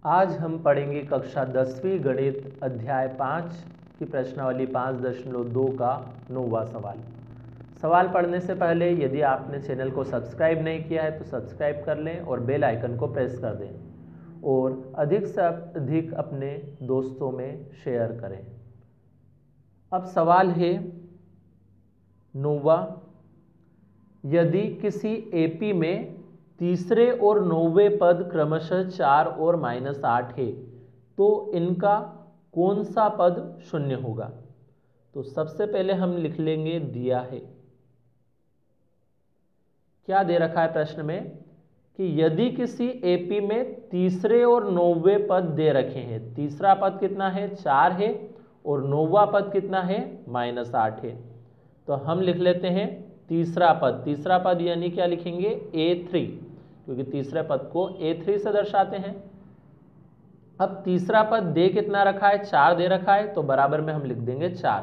आज हम पढ़ेंगे कक्षा 10वीं गणित अध्याय 5 की प्रश्नावली 5.2 का 9वां सवाल। सवाल पढ़ने से पहले यदि आपने चैनल को सब्सक्राइब नहीं किया है तो सब्सक्राइब कर लें और बेल आइकन को प्रेस कर दें और अधिक से अधिक अपने दोस्तों में शेयर करें। अब सवाल है 9वां, यदि किसी एपी में तीसरे और 9वें पद क्रमशः 4 और -8 है तो इनका कौन सा पद शून्य होगा। तो सबसे पहले हम लिख लेंगे दिया है, क्या दे रखा है प्रश्न में कि यदि किसी एपी में तीसरे और 9वें पद दे रखे हैं। तीसरा पद कितना है 4 है और 9वां पद कितना है -8 है। तो हम लिख लेते हैं तीसरा पद यानी क्या लिखेंगे A3, क्योंकि तीसरे पद को A3 से दर्शाते हैं। अब तीसरा पद दे कितना रखा है 4 दे रखा है, तो बराबर में हम लिख देंगे 4।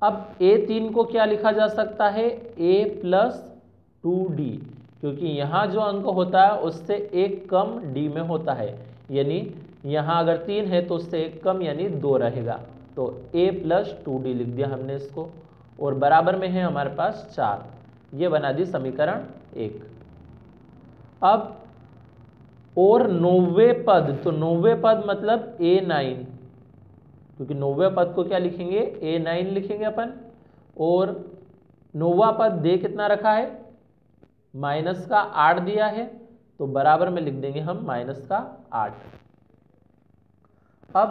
अब A3 को क्या लिखा जा सकता है A+2D, क्योंकि यहाँ जो अंक होता है उससे एक कम D में होता है, यानी यहाँ अगर 3 है तो उससे एक कम यानी 2 रहेगा। तो A+2D लिख दिया हमने इसको और बराबर में है हमारे पास 4। ये बना दी समीकरण 1। अब और 9वें पद, तो 9वें पद मतलब A9, क्योंकि 9वें पद को क्या लिखेंगे A9 लिखेंगे अपन। और 9वां पद दे कितना रखा है -8 दिया है, तो बराबर में लिख देंगे हम -8। अब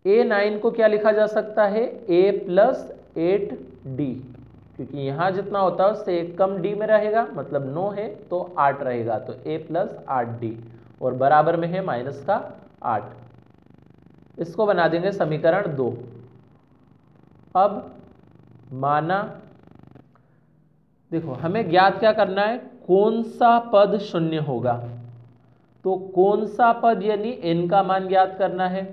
A9 को क्या लिखा जा सकता है A+8D, क्योंकि यहाँ जितना होता है उससे एक कम D में रहेगा, मतलब 9 है तो 8 रहेगा, तो A+8D और बराबर में है -8। इसको बना देंगे समीकरण 2। अब माना, देखो हमें ज्ञात क्या करना है, कौन सा पद शून्य होगा। तो कौन सा पद यानी n का मान ज्ञात करना है,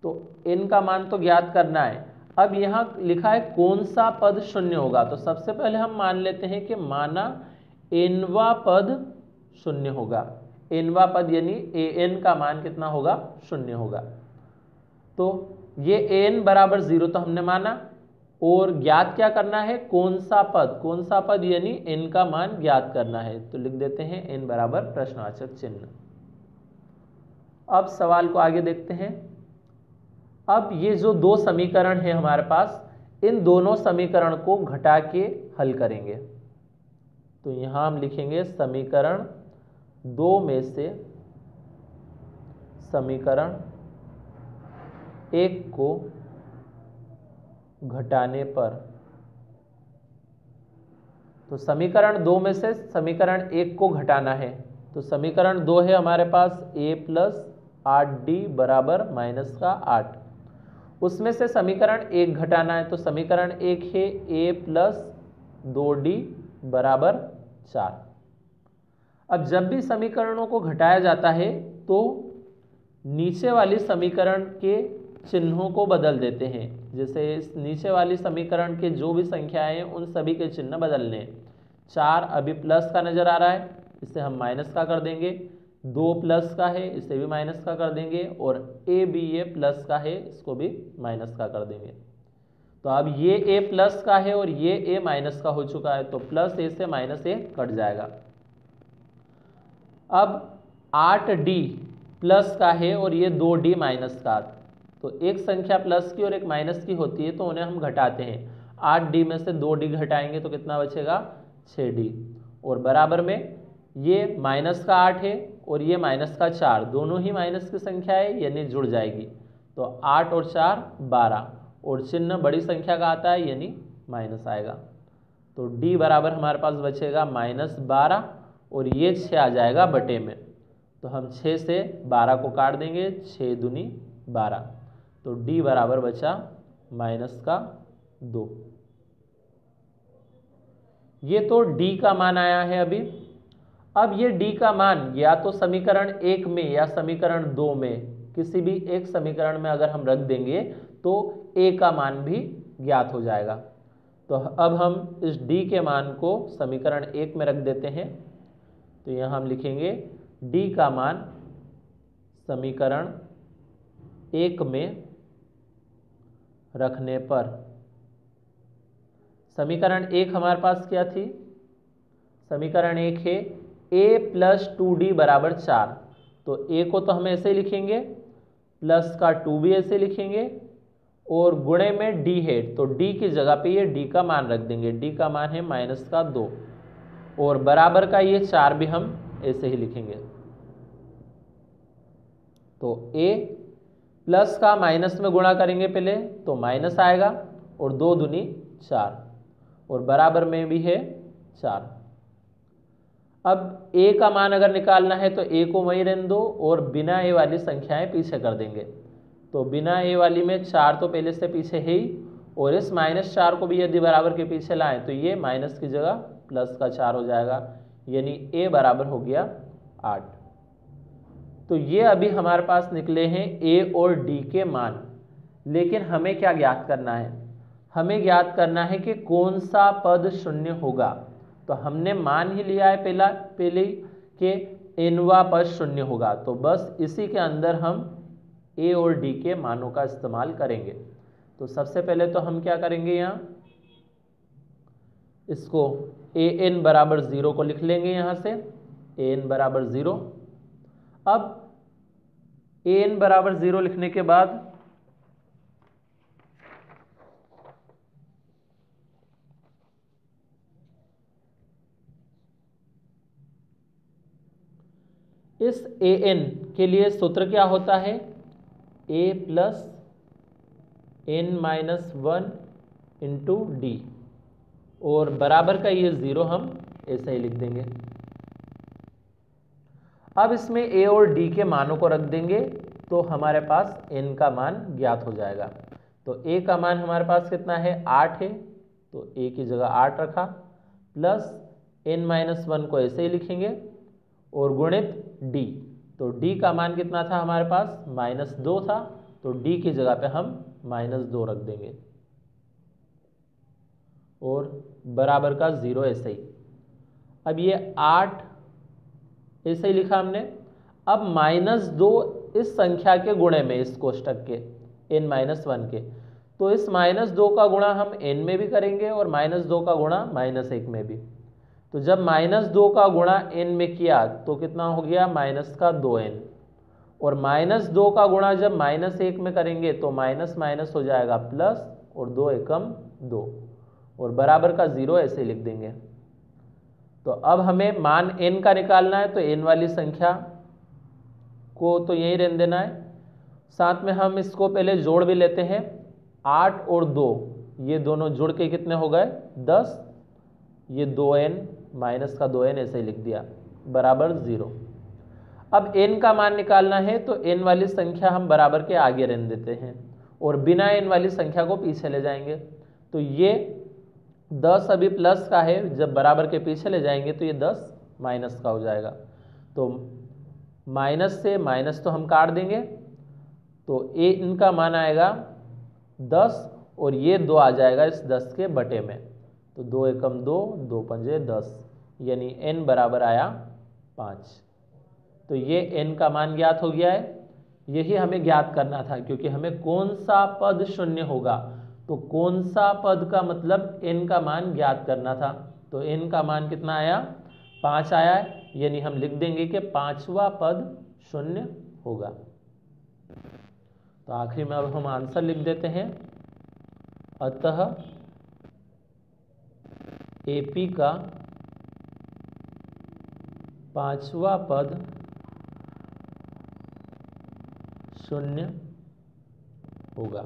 तो n का मान तो ज्ञात करना है। अब यहाँ लिखा है कौन सा पद शून्य होगा, तो सबसे पहले हम मान लेते हैं कि माना nवां पद शून्य होगा। nवां पद यानी an का मान कितना होगा शून्य होगा। तो ये an बराबर 0 तो हमने माना, और ज्ञात क्या करना है कौन सा पद यानी n का मान ज्ञात करना है। तो लिख देते हैं n बराबर प्रश्नवाचक चिन्ह। अब सवाल को आगे देखते हैं। अब ये जो दो समीकरण है हमारे पास, इन दोनों समीकरण को घटा के हल करेंगे। तो यहां हम लिखेंगे समीकरण 2 में से समीकरण 1 को घटाने पर, तो समीकरण 2 में से समीकरण 1 को घटाना है। तो समीकरण 2 है हमारे पास A+8D बराबर -8। उसमें से समीकरण 1 घटाना है, तो समीकरण 1 है A+2D बराबर 4। अब जब भी समीकरणों को घटाया जाता है तो नीचे वाली समीकरण के चिन्हों को बदल देते हैं। जैसे इस नीचे वाली समीकरण के जो भी संख्याएं हैं उन सभी के चिन्ह बदलने। 4 अभी प्लस का नजर आ रहा है, इसे हम माइनस का कर देंगे। 2 प्लस का है, इसे भी माइनस का कर देंगे। और ए भी ये प्लस का है, इसको भी माइनस का कर देंगे। तो अब ये ए प्लस का है और ये ए माइनस का हो चुका है, तो प्लस ए से माइनस ए कट जाएगा। अब 8D प्लस का है और ये 2D माइनस का, तो एक संख्या प्लस की और एक माइनस की होती है तो उन्हें हम घटाते हैं। 8D में से 2D घटाएंगे तो कितना बचेगा 6D, और बराबर में ये -8 है और ये -4, दोनों ही माइनस की संख्या है यानी जुड़ जाएगी। तो 8 और 4 12, और चिन्ह बड़ी संख्या का आता है यानी माइनस आएगा। तो D बराबर हमारे पास बचेगा -12 और ये 6 आ जाएगा बटे में। तो हम 6 से 12 को काट देंगे, 6 दूनी 12, तो D बराबर बचा -2। ये तो D का मान आया है अभी। अब ये D का मान या तो समीकरण 1 में या समीकरण 2 में, किसी भी एक समीकरण में अगर हम रख देंगे तो A का मान भी ज्ञात हो जाएगा। तो अब हम इस D के मान को समीकरण 1 में रख देते हैं। तो यहाँ हम लिखेंगे D का मान समीकरण 1 में रखने पर, समीकरण 1 हमारे पास क्या थी? समीकरण 1 है a + 2d = 4। तो a को तो हम ऐसे ही लिखेंगे, प्लस का 2 भी ऐसे लिखेंगे, और गुणे में d है तो d की जगह पे ये d का मान रख देंगे। d का मान है -2, और बराबर का ये 4 भी हम ऐसे ही लिखेंगे। तो a प्लस का माइनस में गुणा करेंगे पहले तो माइनस आएगा, और 2 दूनी 4, और बराबर में भी है 4। अब a का मान अगर निकालना है तो a को वहीं रहने दो, और बिना a वाली संख्याएं पीछे कर देंगे। तो बिना a वाली में 4 तो पहले से पीछे है ही, और इस -4 को भी यदि बराबर के पीछे लाएं तो ये माइनस की जगह प्लस का 4 हो जाएगा, यानी a बराबर हो गया 8। तो ये अभी हमारे पास निकले हैं a और d के मान। लेकिन हमें क्या ज्ञात करना है? हमें ज्ञात करना है कि कौन सा पद शून्य होगा। तो हमने मान ही लिया है पहले कि nवां पद शून्य होगा, तो बस इसी के अंदर हम a और d के मानों का इस्तेमाल करेंगे। तो सबसे पहले तो हम क्या करेंगे, यहाँ इसको an = 0 को लिख लेंगे। यहाँ से an = 0। अब an = 0 लिखने के बाद इस an के लिए सूत्र क्या होता है? a + n-1 × d, और बराबर का ये 0 हम ऐसे ही लिख देंगे। अब इसमें a और d के मानों को रख देंगे तो हमारे पास n का मान ज्ञात हो जाएगा। तो a का मान हमारे पास कितना है? 8 है, तो a की जगह 8 रखा, प्लस n-1 को ऐसे ही लिखेंगे, और गुणित d। तो d का मान कितना था हमारे पास? -2 था, तो d की जगह पे हम -2 रख देंगे, और बराबर का 0 ऐसे ही। अब ये 8 ऐसे ही लिखा हमने। अब -2 इस संख्या के गुणे में, इस कोष्टक के n-1 के, तो इस -2 का गुणा हम n में भी करेंगे, और -2 का गुणा -1 में भी। तो जब -2 का गुणा n में किया तो कितना हो गया? -2n, और -2 का गुणा जब -1 में करेंगे तो माइनस माइनस हो जाएगा प्लस, और 2 एकम 2, और बराबर का 0 ऐसे लिख देंगे। तो अब हमें मान n का निकालना है, तो n वाली संख्या को तो यहीं रहने देना है। साथ में हम इसको पहले जोड़ भी लेते हैं। 8 और 2 ये दोनों जुड़ के कितने हो गए? 10। ये 2n माइनस का 2n ऐसे ही लिख दिया, बराबर 0। अब n का मान निकालना है तो n वाली संख्या हम बराबर के आगे रहने देते हैं, और बिना n वाली संख्या को पीछे ले जाएंगे। तो ये 10 अभी प्लस का है, जब बराबर के पीछे ले जाएंगे तो ये 10 माइनस का हो जाएगा। तो माइनस से माइनस तो हम काट देंगे, तो इनका मान आएगा 10, और ये 2 आ जाएगा इस 10 के बटे में। तो 2 एकम 2, 2 पंजे 10, यानी n बराबर आया 5। तो ये n का मान ज्ञात हो गया है। यही हमें ज्ञात करना था, क्योंकि हमें कौन सा पद शून्य होगा, तो कौन सा पद का मतलब n का मान ज्ञात करना था। तो n का मान कितना आया? 5 आया है, यानी हम लिख देंगे कि 5वां पद शून्य होगा। तो आखिरी में अब हम आंसर लिख देते हैं। अतः AP का 5वां पद शून्य होगा।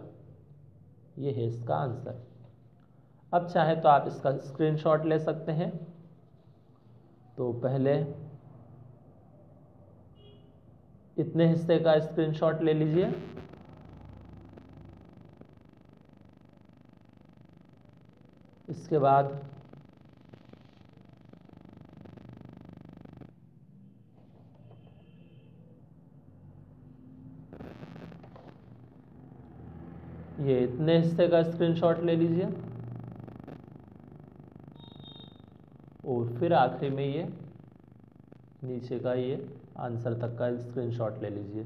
ये है इसका आंसर। अब चाहे तो आप इसका स्क्रीनशॉट ले सकते हैं। तो पहले इतने हिस्से का स्क्रीनशॉट ले लीजिए, इसके बाद ये इतने हिस्से का स्क्रीनशॉट ले लीजिए, और फिर आखिरी में ये नीचे का ये आंसर तक का स्क्रीनशॉट ले लीजिए।